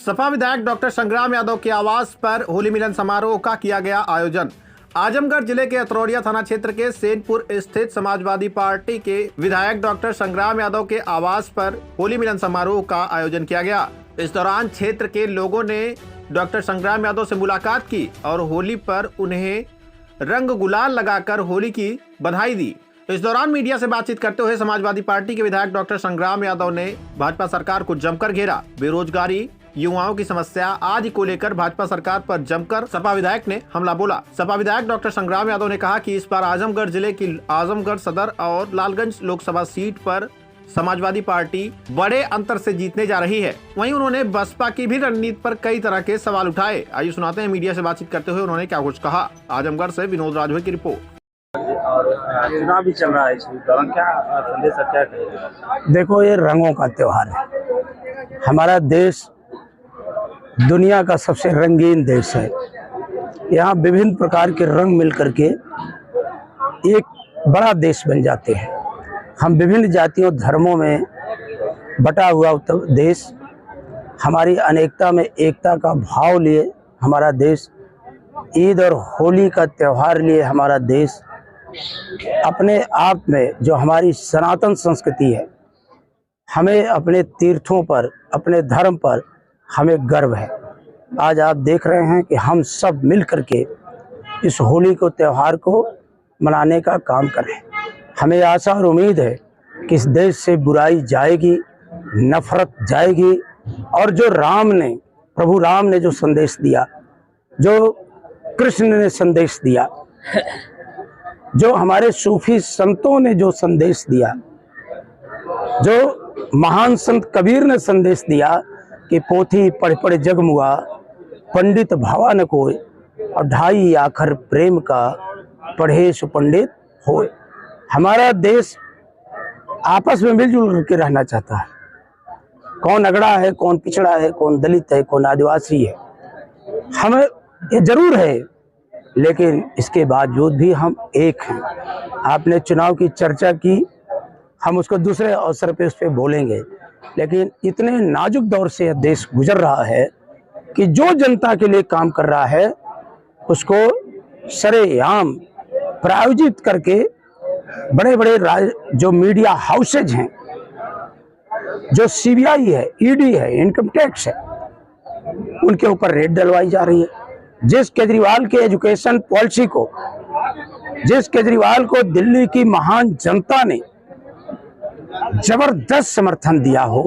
सपा विधायक डॉक्टर संग्राम यादव के आवास पर होली मिलन समारोह का किया गया आयोजन। आजमगढ़ जिले के अतरौड़िया थाना क्षेत्र के सेनपुर स्थित समाजवादी पार्टी के विधायक डॉक्टर संग्राम यादव के आवास पर होली मिलन समारोह का आयोजन किया गया। इस दौरान क्षेत्र के लोगों ने डॉक्टर संग्राम यादव से मुलाकात की और होली पर उन्हें रंग गुलाल लगाकर होली की बधाई दी। इस दौरान मीडिया से बातचीत करते हुए समाजवादी पार्टी के विधायक डॉक्टर संग्राम यादव ने भाजपा सरकार को जमकर घेरा। बेरोजगारी, युवाओं की समस्या आदि को लेकर भाजपा सरकार पर जमकर सपा विधायक ने हमला बोला। सपा विधायक डॉक्टर संग्राम यादव ने कहा कि इस बार आजमगढ़ जिले की आजमगढ़ सदर और लालगंज लोकसभा सीट पर समाजवादी पार्टी बड़े अंतर से जीतने जा रही है। वहीं उन्होंने बसपा की भी रणनीति पर कई तरह के सवाल उठाए। आइए सुनाते हैं मीडिया से बातचीत करते हुए उन्होंने क्या कुछ कहा। आजमगढ़ से विनोद राजभर की रिपोर्ट। और चुनाव भी चल रहा है, इस दौरान क्या संदेश क्या कहेगा? देखो, ये रंगों का त्योहार है। हमारा देश दुनिया का सबसे रंगीन देश है। यहाँ विभिन्न प्रकार के रंग मिलकर के एक बड़ा देश बन जाते हैं। हम विभिन्न जातियों धर्मों में बटा हुआ उत्तर देश, हमारी अनेकता में एकता का भाव लिए हमारा देश, ईद और होली का त्यौहार लिए हमारा देश अपने आप में जो हमारी सनातन संस्कृति है, हमें अपने तीर्थों पर, अपने धर्म पर हमें गर्व है। आज आप देख रहे हैं कि हम सब मिल करके इस होली को त्यौहार को मनाने का काम कर रहे हैं। हमें आशा और उम्मीद है कि इस देश से बुराई जाएगी, नफरत जाएगी और जो प्रभु राम ने जो संदेश दिया, जो कृष्ण ने संदेश दिया, जो हमारे सूफी संतों ने जो संदेश दिया, जो महान संत कबीर ने संदेश दिया कि पोथी पढ़ पढ़ जगमुआ, पंडित भावा न कोय, और ढाई आखर प्रेम का पढ़े सो पंडित होए। हमारा देश आपस में मिलजुल करके रहना चाहता है। कौन अगड़ा है, कौन पिछड़ा है, कौन दलित है, कौन आदिवासी है, हमें ये जरूर है, लेकिन इसके बावजूद भी हम एक हैं। आपने चुनाव की चर्चा की, हम उसको दूसरे अवसर पे उस पर बोलेंगे, लेकिन इतने नाजुक दौर से यह देश गुजर रहा है कि जो जनता के लिए काम कर रहा है उसको सरेआम प्रायोजित करके बड़े बड़े जो मीडिया हाउसेज हैं, जो सीबीआई है, ईडी है, इनकम टैक्स है, उनके ऊपर रेड डलवाई जा रही है। जिस केजरीवाल के एजुकेशन पॉलिसी को, जिस केजरीवाल को दिल्ली की महान जनता ने जबरदस्त समर्थन दिया हो,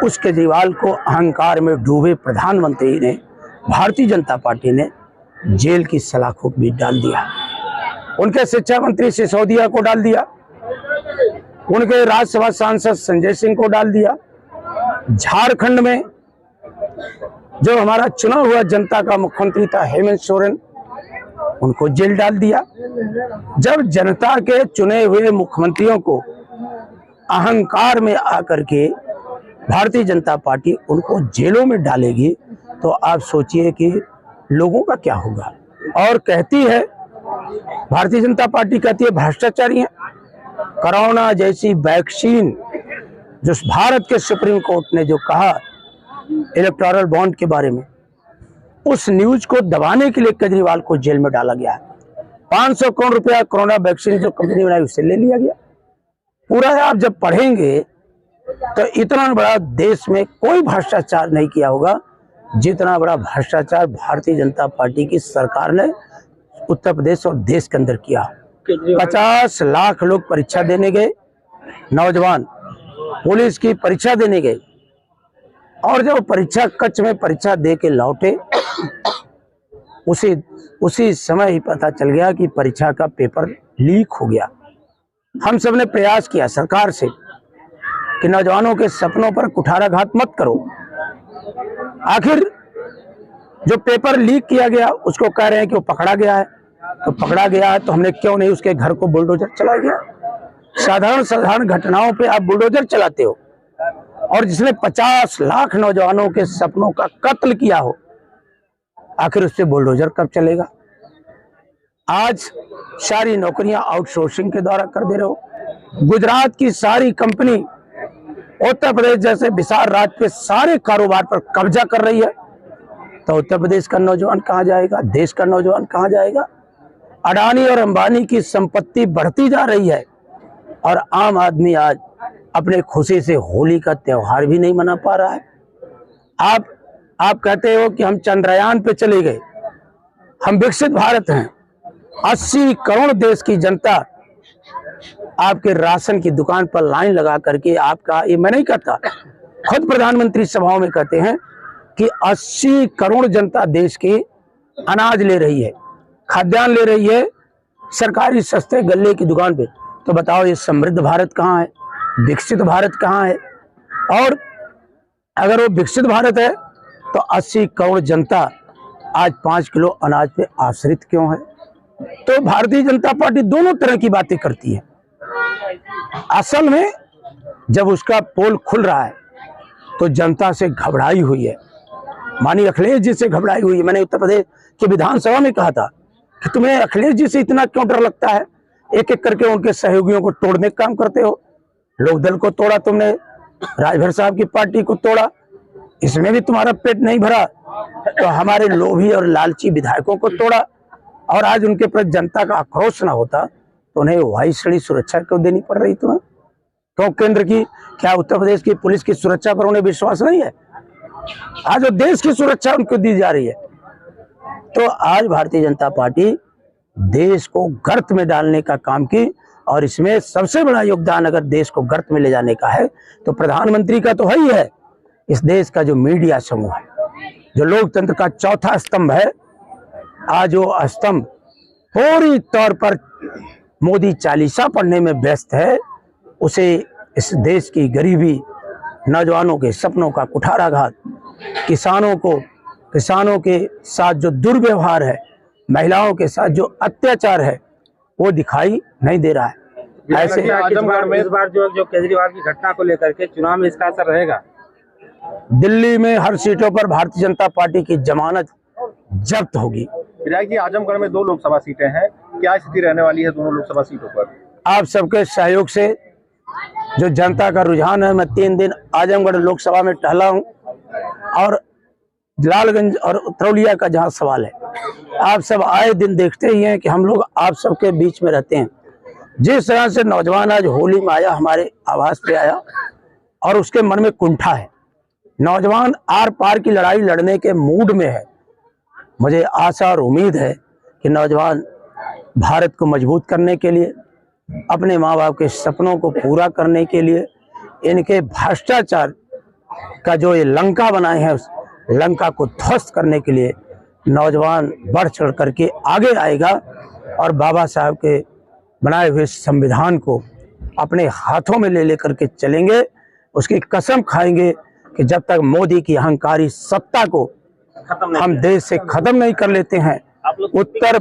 उस केजरीवाल को अहंकार में डूबे प्रधानमंत्री ने, भारतीय जनता पार्टी ने जेल की सलाखों में डाल दिया। उनके शिक्षा मंत्री सिसोदिया को डाल दिया, उनके राज्यसभा सांसद संजय सिंह को डाल दिया। झारखंड में जो हमारा चुना हुआ जनता का मुख्यमंत्री था हेमंत सोरेन, उनको जेल डाल दिया। जब जनता के चुने हुए मुख्यमंत्रियों को अहंकार में आकर के भारतीय जनता पार्टी उनको जेलों में डालेगी, तो आप सोचिए कि लोगों का क्या होगा। और कहती है, भारतीय जनता पार्टी कहती है भ्रष्टाचारी हैं। कोरोना जैसी वैक्सीन जो भारत के सुप्रीम कोर्ट ने जो कहा इलेक्टोरल बॉन्ड के बारे में, उस न्यूज को दबाने के लिए केजरीवाल को जेल में डाला गया। 500 करोड़ रुपया कोरोना वैक्सीन जो कंपनी बनाई उससे ले लिया गया। पूरा आप जब पढ़ेंगे तो इतना बड़ा देश में कोई भ्रष्टाचार नहीं किया होगा जितना बड़ा भ्रष्टाचार भारतीय जनता पार्टी की सरकार ने उत्तर प्रदेश और देश के अंदर किया। 50 लाख लोग परीक्षा देने गए, नौजवान पुलिस की परीक्षा देने गए, और जब परीक्षा कक्ष में परीक्षा दे के लौटे, उसी समय ही पता चल गया कि परीक्षा का पेपर लीक हो गया। हम सब ने प्रयास किया सरकार से कि नौजवानों के सपनों पर कुठाराघात मत करो। आखिर जो पेपर लीक किया गया उसको कह रहे हैं कि वो पकड़ा गया है, तो पकड़ा गया है तो हमने क्यों नहीं उसके घर को बुलडोजर चला गया। साधारण घटनाओं पे आप बुलडोजर चलाते हो, और जिसने 50 लाख नौजवानों के सपनों का कत्ल किया हो, आखिर उस पर बुलडोजर कब चलेगा। आज सारी नौकरियां आउटसोर्सिंग के द्वारा कर दे रहे हो। गुजरात की सारी कंपनी उत्तर प्रदेश जैसे विशाल राज्य पे सारे कारोबार पर कब्जा कर रही है, तो उत्तर प्रदेश का नौजवान कहाँ जाएगा, देश का नौजवान कहाँ जाएगा। अडानी और अंबानी की संपत्ति बढ़ती जा रही है और आम आदमी आज अपने खुशी से होली का त्योहार भी नहीं मना पा रहा है। आप कहते हो कि हम चंद्रयान पे चले गए, हम विकसित भारत हैं। 80 करोड़ देश की जनता आपके राशन की दुकान पर लाइन लगा करके आपका, ये मैं नहीं कहता, खुद प्रधानमंत्री सभाओं में कहते हैं कि 80 करोड़ जनता देश की अनाज ले रही है, खाद्यान्न ले रही है सरकारी सस्ते गल्ले की दुकान पे। तो बताओ ये समृद्ध भारत कहाँ है, विकसित भारत कहाँ है। और अगर वो विकसित भारत है तो 80 करोड़ जनता आज 5 किलो अनाज पे आश्रित क्यों है। तो भारतीय जनता पार्टी दोनों तरह की बातें करती है। असल में जब उसका पोल खुल रहा है तो जनता से घबराई हुई है, माननीय अखिलेश जी से घबराई हुई है। मैंने उत्तर प्रदेश की विधानसभा में कहा था कि तुम्हें अखिलेश जी से इतना क्यों डर लगता है, एक एक करके उनके सहयोगियों को तोड़ने का काम करते हो। लोकदल को तोड़ा तुमने, राजभर साहब की पार्टी को तोड़ा, इसमें भी तुम्हारा पेट नहीं भरा, तो हमारे लोभी और लालची विधायकों को तोड़ा। और आज उनके प्रति जनता का आक्रोश ना होता तो उन्हें वायु श्रेणी सुरक्षा क्यों देनी पड़ रही तुम्हें। तो केंद्र की, क्या उत्तर प्रदेश की पुलिस की सुरक्षा पर उन्हें विश्वास नहीं है। आज वो देश की सुरक्षा उनको दी जा रही है। तो आज भारतीय जनता पार्टी देश को गर्त में डालने का काम की, और इसमें सबसे बड़ा योगदान अगर देश को गर्त में ले जाने का है तो प्रधानमंत्री का तो है ही है, इस देश का जो मीडिया समूह है, जो लोकतंत्र का चौथा स्तंभ है, आज वो स्तंभ पूरी तौर पर मोदी चालीसा पढ़ने में व्यस्त है। उसे इस देश की गरीबी, नौजवानों के सपनों का कुठाराघात, किसानों के साथ जो दुर्व्यवहार है, महिलाओं के साथ जो अत्याचार है, वो दिखाई नहीं दे रहा है। ऐसे इस बार जो केजरीवाल की घटना को लेकर के चुनाव में इसका असर रहेगा। दिल्ली में हर सीटों पर भारतीय जनता पार्टी की जमानत जब्त होगी। विधायक जी, आजमगढ़ में 2 लोकसभा सीटें हैं, क्या स्थिति रहने वाली है दोनों लोकसभा सीटों पर? आप सबके सहयोग से जो जनता का रुझान है, मैं 3 दिन आजमगढ़ लोकसभा में टहला हूं, और लालगंज और उतरौलिया का जहां सवाल है, आप सब आए दिन देखते ही हैं कि हम लोग आप सबके बीच में रहते हैं। जिस तरह से नौजवान आज होली में आया, हमारे आवास पे आया, और उसके मन में कुंठा है, नौजवान आर पार की लड़ाई लड़ने के मूड में है। मुझे आशा और उम्मीद है कि नौजवान भारत को मजबूत करने के लिए, अपने माँ बाप के सपनों को पूरा करने के लिए, इनके भ्रष्टाचार का जो ये लंका बनाए हैं, उस लंका को ध्वस्त करने के लिए नौजवान बढ़ चढ़ करके आगे आएगा, और बाबा साहब के बनाए हुए संविधान को अपने हाथों में ले लेकर के चलेंगे। उसकी कसम खाएंगे कि जब तक मोदी की अहंकारी सत्ता को हम देश से खत्म नहीं कर लेते हैं, उत्तर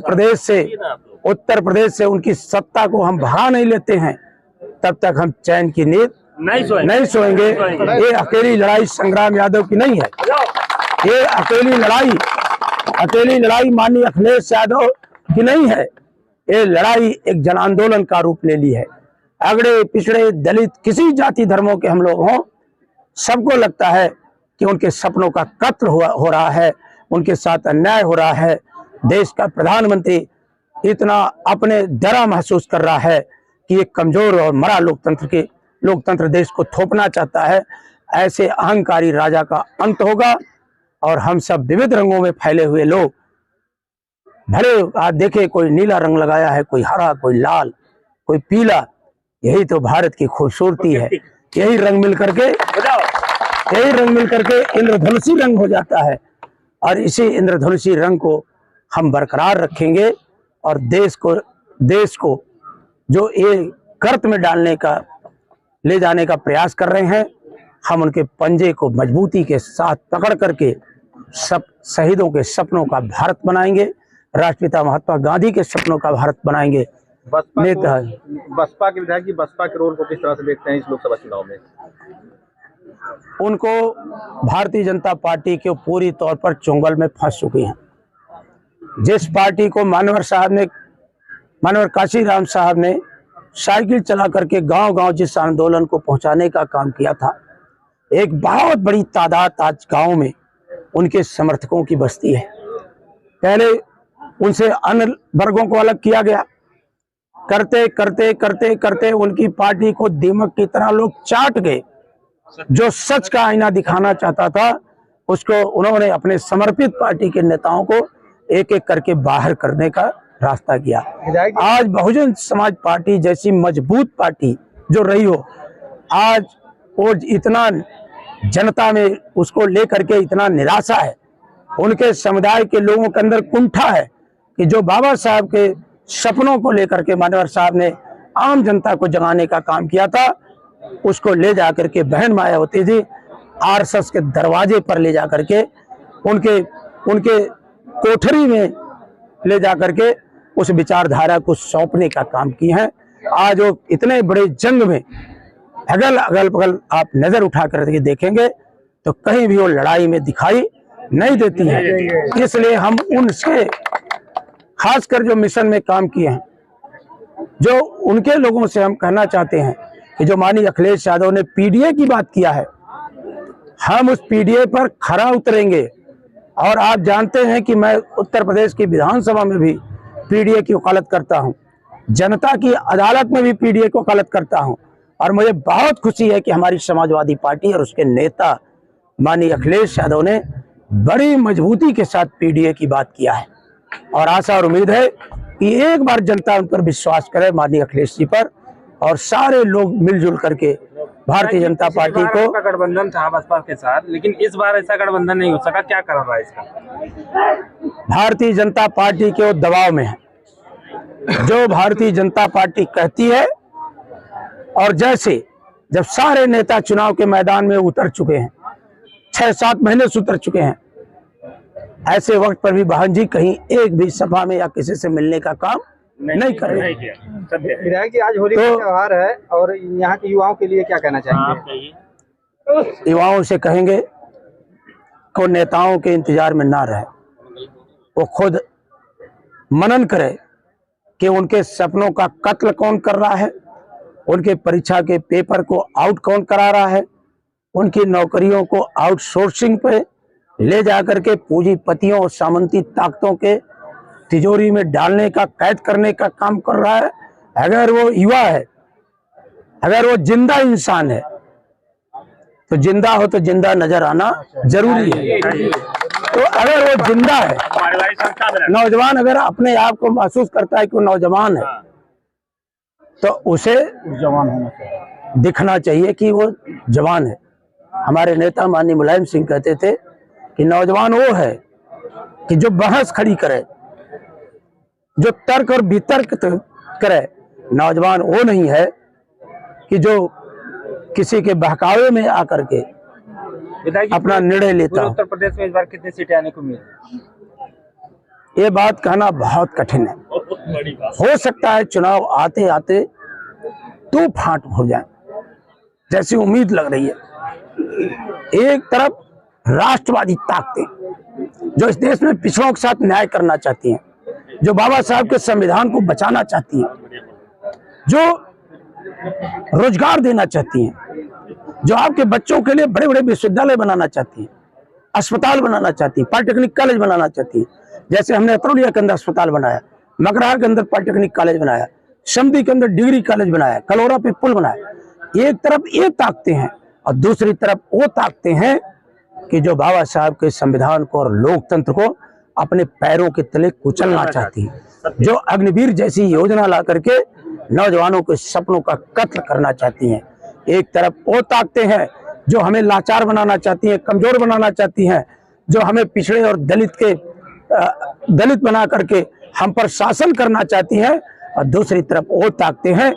प्रदेश से उनकी सत्ता को हम भगा नहीं लेते हैं, तब तक हम चैन की नींद नहीं सोएंगे। ये अकेली लड़ाई संग्राम यादव की नहीं है, ये अकेली लड़ाई माननीय अखिलेश यादव की नहीं है। ये लड़ाई एक जन आंदोलन का रूप ले ली है। अगड़े पिछड़े दलित किसी जाति धर्मों के हम लोग हों, सबको लगता है कि उनके सपनों का कत्ल हो रहा है, उनके साथ अन्याय हो रहा है। देश का प्रधानमंत्री इतना अपने डरा महसूस कर रहा है कि एक कमजोर और मरा लोकतंत्र देश को थोपना चाहता है। ऐसे अहंकारी राजा का अंत होगा, और हम सब विविध रंगों में फैले हुए लोग, भले आज देखे कोई नीला रंग लगाया है, कोई हरा, कोई लाल, कोई पीला, यही तो भारत की खूबसूरती है। यही रंग मिल करके इंद्रधनुषी रंग हो जाता है, और इसी इंद्रधनुषी रंग को हम बरकरार रखेंगे, और देश को जो ये गर्त में ले जाने का प्रयास कर रहे हैं, हम उनके पंजे को मजबूती के साथ पकड़ करके सब शहीदों के सपनों का भारत बनाएंगे, राष्ट्रपिता महात्मा गांधी के सपनों का भारत बनाएंगे। बसपा के विधायक जी, बसपा के रोल को किस तरह से देखते हैं इस लोकसभा चुनाव में? उनको भारतीय जनता पार्टी के पूरी तौर पर चुंगल में फंस चुकी हैं। जिस पार्टी को मानवर काशीराम साहब ने साइकिल चला करके गांव-गांव जिस आंदोलन को पहुंचाने का काम किया था, एक बहुत बड़ी तादाद आज गांव में उनके समर्थकों की बस्ती है। पहले उनसे अन्य वर्गों को अलग किया गया, करते करते करते करते उनकी पार्टी को दीमक की तरह लोग चाट गए। जो सच का आईना दिखाना चाहता था उसको उन्होंने अपने समर्पित पार्टी के नेताओं को एक एक करके बाहर करने का रास्ता किया। आज बहुजन समाज पार्टी जैसी मजबूत पार्टी जो रही हो, आज वो इतना जनता में उसको लेकर के इतना निराशा है, उनके समुदाय के लोगों के अंदर कुंठा है कि जो बाबा साहब के सपनों को लेकर के मान्यवर साहब ने आम जनता को जगाने का काम किया था, उसको ले जाकर के बहन मायावती जी आरएसएस के दरवाजे पर ले जाकर के उनके कोठरी में ले जाकर के उस विचारधारा को सौंपने का काम किए हैं। आज वो इतने बड़े जंग में अगल बगल आप नजर उठा करके देखेंगे तो कहीं भी वो लड़ाई में दिखाई नहीं देती है। इसलिए हम उनसे खासकर जो मिशन में काम किए हैं, जो उनके लोगों से हम कहना चाहते हैं कि जो माननीय अखिलेश यादव ने पीडीए की बात किया है, हम उस पीडीए पर खरा उतरेंगे। और आप जानते हैं कि मैं उत्तर प्रदेश की विधानसभा में भी पीडीए की वकालत करता हूं, जनता की अदालत में भी पीडीए की वकालत करता हूं, और मुझे बहुत खुशी है कि हमारी समाजवादी पार्टी और उसके नेता माननीय अखिलेश यादव ने बड़ी मजबूती के साथ पीडीए की बात किया है। और आशा और उम्मीद है कि एक बार जनता उन पर विश्वास करे, माननीय अखिलेश जी पर, और सारे लोग मिलजुल करके भारतीय जनता पार्टी को। गठबंधन था बसपा के साथ, लेकिन इस बार ऐसा गठबंधन नहीं हो सका, क्या कारण रहा इसका? भारतीय जनता पार्टी के वो दबाव में है। जो भारतीय जनता पार्टी कहती है, और जैसे जब सारे नेता चुनाव के मैदान में उतर चुके हैं, 6-7 महीने से उतर चुके हैं, ऐसे वक्त पर भी बहन जी कहीं एक भी सभा में या किसी से मिलने का काम नहीं कर रहे। विधायक जी, आज होली का त्योहार है और यहाँ के युवाओं के लिए क्या कहना चाहेंगे? युवाओं से कहेंगे को नेताओं के इंतजार में ना रहे, वो खुद मनन करे कि उनके सपनों का कत्ल कौन कर रहा है, उनके परीक्षा के पेपर को आउट कौन करा रहा है, उनकी नौकरियों को आउटसोर्सिंग पे ले जाकर के पूंजीपतियों और सामंती ताकतों के तिजोरी में डालने का, कैद करने का काम कर रहा है। अगर वो युवा है, अगर वो जिंदा इंसान है, तो जिंदा हो तो जिंदा नजर आना जरूरी है। तो अगर वो जिंदा है, नौजवान अगर अपने आप को महसूस करता है कि वो नौजवान है, तो उसे जवान होना चाहिए, दिखना चाहिए कि वो जवान है। हमारे नेता माननीय मुलायम सिंह कहते थे कि नौजवान वो है कि जो बहस खड़ी करे, जो तर्क और वितर्क करे। नौजवान वो नहीं है कि जो किसी के बहकावे में आकर के अपना निर्णय लेता। उत्तर प्रदेश में इस बार कितनी सीटें आने को मिली? ये बात कहना बहुत कठिन है। हो सकता है चुनाव आते आते दो फांट हो जाए, जैसी उम्मीद लग रही है। एक तरफ राष्ट्रवादी ताकतें जो इस देश में पिछड़ों के साथ न्याय करना चाहती हैं, जो बाबा साहब के संविधान को बचाना चाहती हैं, जो रोजगार देना चाहती हैं, जो आपके बच्चों के लिए बड़े बड़े विश्वविद्यालय बनाना चाहती हैं, अस्पताल बनाना चाहती हैं, पॉलिटेक्निक कॉलेज बनाना चाहती हैं। जैसे हमने अतरौलिया के अंदर अस्पताल बनाया, मगरहा के अंदर पॉलिटेक्निक कॉलेज बनाया, समधी के अंदर डिग्री कॉलेज बनाया, कलौरा पे पुल बनाया। एक तरफ ये ताकतें हैं और दूसरी तरफ वो ताकतें हैं कि जो बाबा साहब के संविधान को और लोकतंत्र को अपने पैरों के तले कुचलना चाहती है, जो अग्निवीर जैसी योजना ला करके नौजवानों के सपनों का कत्ल करना चाहती हैं। एक तरफ वो ताकतें हैं जो हमें लाचार बनाना चाहती हैं, कमजोर बनाना चाहती हैं, जो हमें पिछड़े और दलित बना करके हम पर शासन करना चाहती हैं। और दूसरी तरफ वो ताकतें हैं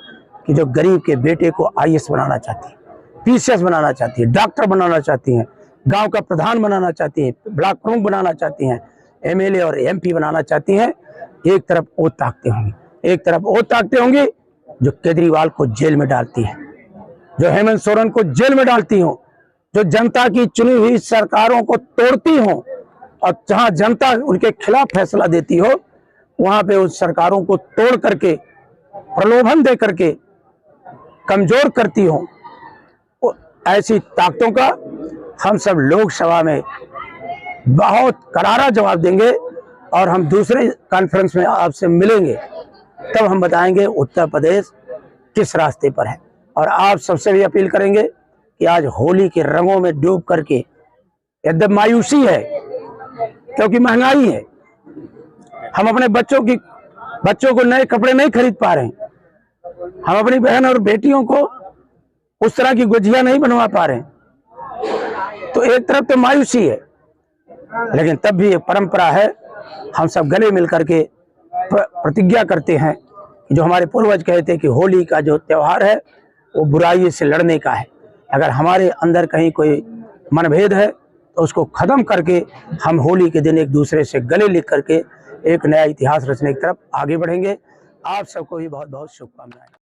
कि जो गरीब के बेटे को आईएएस बनाना चाहती है, पीसीएस बनाना चाहती है, डॉक्टर बनाना चाहती हैं, गांव का प्रधान बनाना चाहती हैं, ब्लॉक प्रमुख बनाना चाहती हैं, एमएलए और एमपी बनाना चाहती हैं। एक तरफ वो ताकतें होंगी, एक तरफ वो ताकतें होंगी जो केजरीवाल को जेल में डालती हैं, जो हेमंत सोरेन को जेल में डालती हों, जो जनता की चुनी हुई सरकारों को तोड़ती हों, और जहां जनता उनके खिलाफ फैसला देती हो वहां पे उस सरकारों को तोड़ करके, प्रलोभन दे करके कमजोर करती हो। ऐसी ताकतों का हम सब लोकसभा में बहुत करारा जवाब देंगे और हम दूसरे कॉन्फ्रेंस में आपसे मिलेंगे, तब हम बताएंगे उत्तर प्रदेश किस रास्ते पर है। और आप सबसे भी अपील करेंगे कि आज होली के रंगों में डूब करके, एकदम मायूसी है क्योंकि महंगाई है, हम अपने बच्चों को नए कपड़े नहीं खरीद पा रहे हैं, हम अपनी बहन और बेटियों को उस तरह की गुजिया नहीं बनवा पा रहे हैं। तो एक तरफ तो मायूसी है, लेकिन तब भी एक परंपरा है, हम सब गले मिल करके प्रतिज्ञा करते हैं कि जो हमारे पूर्वज कहते हैं कि होली का जो त्योहार है वो बुराई से लड़ने का है। अगर हमारे अंदर कहीं कोई मनभेद है तो उसको खत्म करके हम होली के दिन एक दूसरे से गले लिख करके एक नया इतिहास रचने की तरफ आगे बढ़ेंगे। आप सबको भी बहुत बहुत शुभकामनाएं।